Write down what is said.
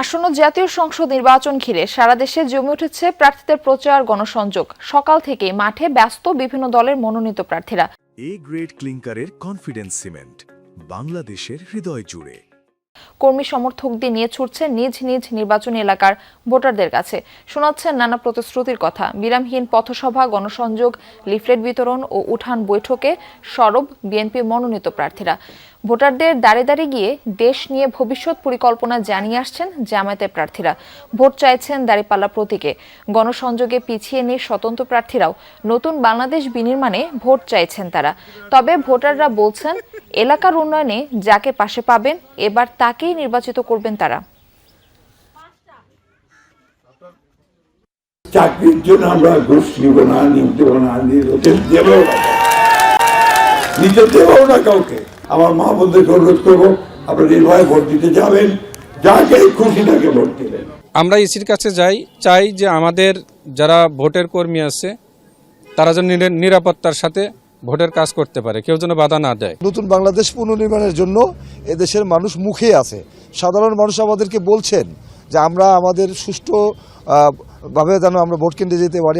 আসন্ন জাতীয় সংসদ নির্বাচন ঘিরে সারা দেশে জমে উঠেছে প্রার্থীদের প্রচার গণসংযোগ। সকাল থেকে মাঠে ব্যস্ত বিভিন্ন দলের মনোনীত প্রার্থীরা। এ গ্রেড ক্লিংকারের কনফিডেন্স সিমেন্ট, বাংলাদেশের হৃদয় জুড়ে। কর্মী সমর্থকদের নিয়ে ছুটছে নিজ নিজ নির্বাচনী এলাকার ভোটারদের কাছে, শোনাচ্ছেন নানা প্রতিশ্রুতির কথা। বিরামহীন পথসভা, গণসংযোগ, লিফলেট বিতরণ ও উঠান বৈঠকে সরব বিএনপি মনোনীত প্রার্থীরা। ভোটারদের দাঁড়ে দাঁড়িয়ে গিয়ে দেশ নিয়ে ভবিষ্যৎ পরিকল্পনা জানিয়ে আসছেন জামায়াতের প্রার্থীরা। ভোট চাইছেন দাঁড়িপাল্লা প্রতীকে। গণসংযোগে পিছিয়ে নেই স্বতন্ত্র প্রার্থীরাও। নতুন বাংলাদেশ বিনির্মাণে ভোট চাইছেন তারা। তবে ভোটাররা বলছেন, এলাকার উন্নয়নে যাকে পাশে পাবেন এবার তাকেই নির্বাচিত করবেন তারা। চাকরির জন্য আমরা ঘুষ নিব না, নিতে দেবো না কাউকে। আমার মা বোনদেরকে অনুরোধ করবো, আপনারা নির্ভয়ে ভোট দিতে যাবেন, যাকে খুশি তাকে ভোট দিবেন। আমরা ইসির কাছে চাই যে আমাদের যারা ভোটের কর্মী আছে তারা যেন নিরাপত্তার সাথে ভোটের কাজ করতে পারে, কেউ যেন বাধা না দেয়। নতুন বাংলাদেশ পুনর্নির্মাণের জন্য এদেশের মানুষ মুখে আছে। সাধারণ মানুষ আমাদেরকে বলছেন যে আমরা আমাদের সুষ্ঠু ভাবে যেন আমরা ভোট কেন্দ্রে যেতে পারি।